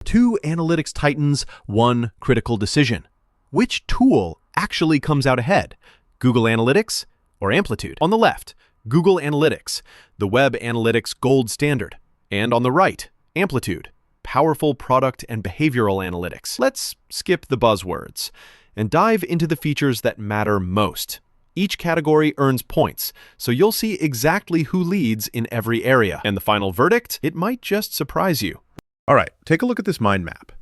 two analytics titans, one critical decision. Which tool actually comes out ahead? Google Analytics or Amplitude? On the left, Google Analytics, the web analytics gold standard. And on the right, Amplitude, powerful product and behavioral analytics. Let's skip the buzzwords and dive into the features that matter most. Each category earns points, so you'll see exactly who leads in every area. And the final verdict? It might just surprise you. All right, take a look at this mind map.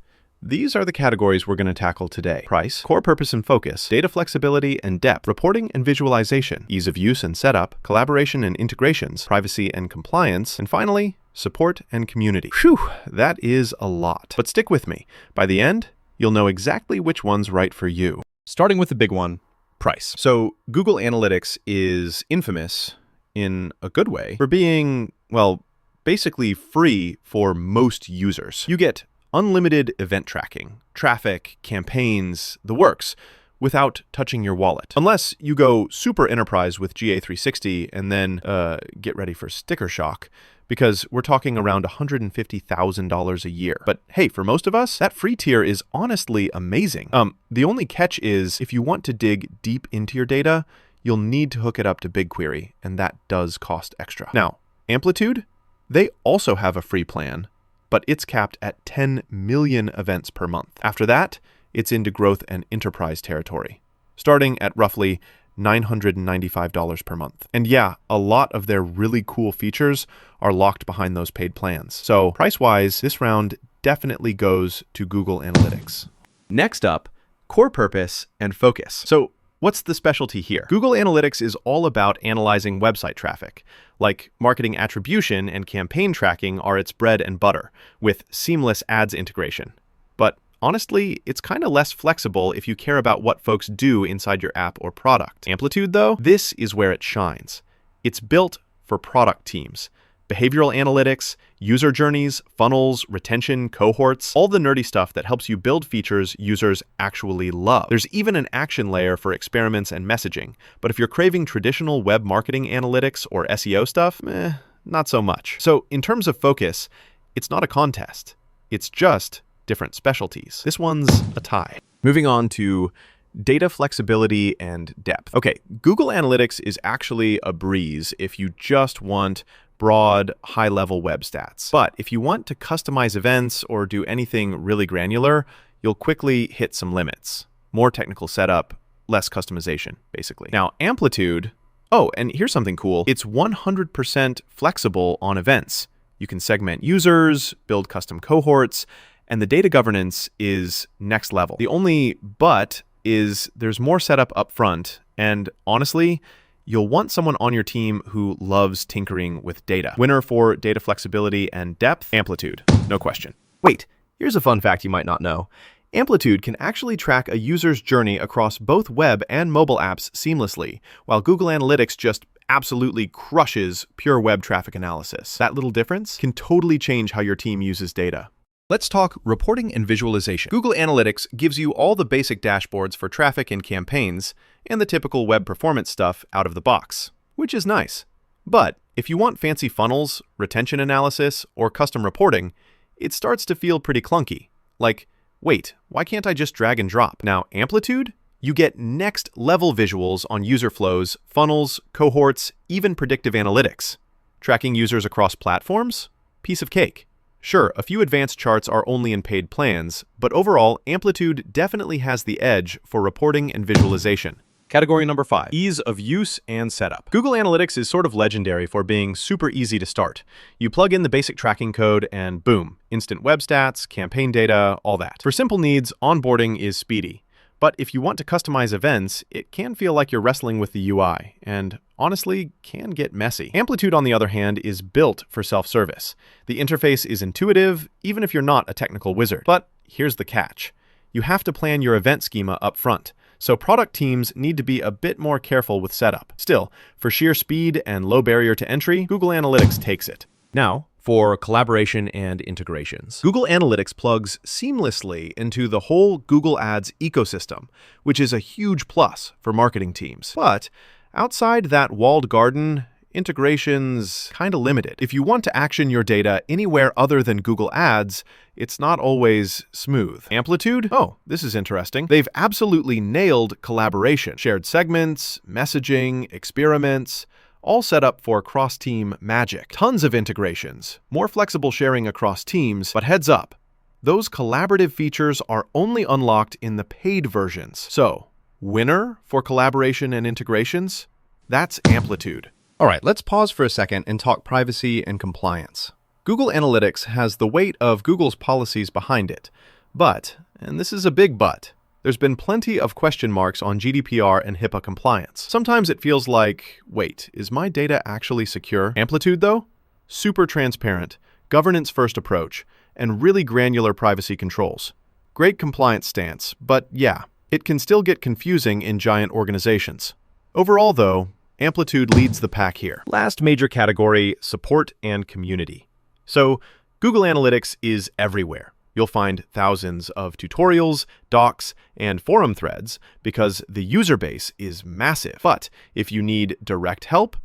These are the categories we're going to tackle today: price, core purpose and focus, data flexibility and depth, reporting and visualization, ease of use and setup, collaboration and integrations, privacy and compliance, and finally, support and community. Phew, that is a lot. But stick with me. By the end, you'll know exactly which one's right for you. Starting with the big one, price. So Google Analytics is infamous, in a good way, for being, well, basically free for most users. You get unlimited event tracking, traffic, campaigns, the works, without touching your wallet. Unless you go super enterprise with GA360 and then get ready for sticker shock, because we're talking around $150,000 a year. But hey, for most of us, that free tier is honestly amazing. The only catch is if you want to dig deep into your data, you'll need to hook it up to BigQuery, and that does cost extra. Now, Amplitude, they also have a free plan, but it's capped at 10 million events per month. After that, it's into growth and enterprise territory, starting at roughly $995 per month. And yeah, a lot of their really cool features are locked behind those paid plans. So price-wise, this round definitely goes to Google Analytics. Next up, core purpose and focus. So what's the specialty here? Google Analytics is all about analyzing website traffic. Like marketing attribution and campaign tracking are its bread and butter, with seamless ads integration. But honestly, it's kind of less flexible if you care about what folks do inside your app or product. Amplitude, though, this is where it shines. It's built for product teams. Behavioral analytics, user journeys, funnels, retention, cohorts, all the nerdy stuff that helps you build features users actually love. There's even an action layer for experiments and messaging. But if you're craving traditional web marketing analytics or SEO stuff, not so much. So in terms of focus, it's not a contest. It's just different specialties. This one's a tie. Moving on to data flexibility and depth. Okay, Google Analytics is actually a breeze if you just want broad, high-level web stats. But if you want to customize events or do anything really granular, you'll quickly hit some limits. More technical setup, less customization, basically. Now, Amplitude, oh, and here's something cool. It's 100% flexible on events. You can segment users, build custom cohorts, and the data governance is next level. The only but is there's more setup up front, and honestly, you'll want someone on your team who loves tinkering with data. Winner for data flexibility and depth, Amplitude, no question. Wait, here's a fun fact you might not know. Amplitude can actually track a user's journey across both web and mobile apps seamlessly, while Google Analytics just absolutely crushes pure web traffic analysis. That little difference can totally change how your team uses data. Let's talk reporting and visualization. Google Analytics gives you all the basic dashboards for traffic and campaigns, and the typical web performance stuff out of the box, which is nice. But if you want fancy funnels, retention analysis, or custom reporting, it starts to feel pretty clunky. Like, wait, why can't I just drag and drop? Now, Amplitude, you get next level visuals on user flows, funnels, cohorts, even predictive analytics. Tracking users across platforms? Piece of cake. Sure, a few advanced charts are only in paid plans, but overall, Amplitude definitely has the edge for reporting and visualization. Category number 5, ease of use and setup. Google Analytics is sort of legendary for being super easy to start. You plug in the basic tracking code and boom, instant web stats, campaign data, all that. For simple needs, onboarding is speedy. But if you want to customize events, it can feel like you're wrestling with the UI, and honestly, can get messy. Amplitude, on the other hand, is built for self-service. The interface is intuitive, even if you're not a technical wizard. But here's the catch. You have to plan your event schema up front, so product teams need to be a bit more careful with setup. Still, for sheer speed and low barrier to entry, Google Analytics takes it. Now, for collaboration and integrations. Google Analytics plugs seamlessly into the whole Google Ads ecosystem, which is a huge plus for marketing teams. But outside that walled garden, integrations kinda limited. If you want to action your data anywhere other than Google Ads, it's not always smooth. Amplitude? Oh, this is interesting. They've absolutely nailed collaboration. Shared segments, messaging, experiments, all set up for cross-team magic. Tons of integrations, more flexible sharing across teams, but heads up, those collaborative features are only unlocked in the paid versions. So, winner for collaboration and integrations? That's Amplitude. All right, let's pause for a second and talk privacy and compliance. Google Analytics has the weight of Google's policies behind it. But, and this is a big but, there's been plenty of question marks on GDPR and HIPAA compliance. Sometimes it feels like, wait, is my data actually secure? Amplitude, though? Super transparent, governance-first approach, and really granular privacy controls. Great compliance stance, but yeah, it can still get confusing in giant organizations. Overall, though, Amplitude leads the pack here. Last major category, support and community. So, Google Analytics is everywhere. You'll find thousands of tutorials, docs, and forum threads because the user base is massive. But if you need direct help,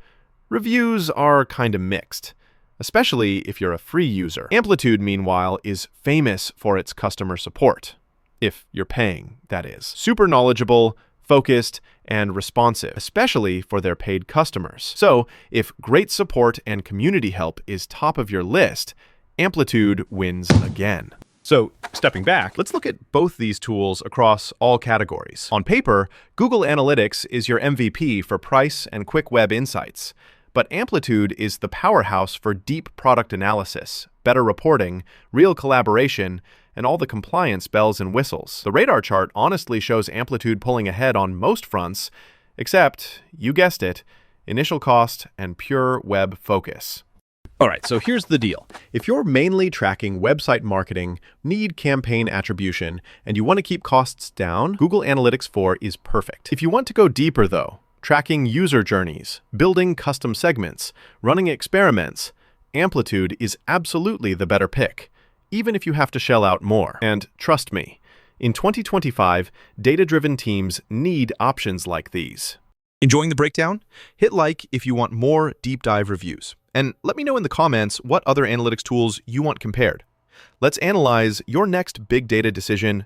reviews are kind of mixed, especially if you're a free user. Amplitude, meanwhile, is famous for its customer support. If you're paying, that is. Super knowledgeable, focused, and responsive, especially for their paid customers. So, if great support and community help is top of your list, Amplitude wins again. So, stepping back, let's look at both these tools across all categories. On paper, Google Analytics is your MVP for price and quick web insights. But Amplitude is the powerhouse for deep product analysis, better reporting, real collaboration, and all the compliance bells and whistles. The radar chart honestly shows Amplitude pulling ahead on most fronts, except, you guessed it, initial cost and pure web focus. All right, so here's the deal. If you're mainly tracking website marketing, need campaign attribution, and you want to keep costs down, Google Analytics 4 is perfect. If you want to go deeper, though, tracking user journeys, building custom segments, running experiments, Amplitude is absolutely the better pick, even if you have to shell out more. And trust me, in 2025, data-driven teams need options like these. Enjoying the breakdown? Hit like if you want more deep dive reviews. And let me know in the comments what other analytics tools you want compared. Let's analyze your next big data decision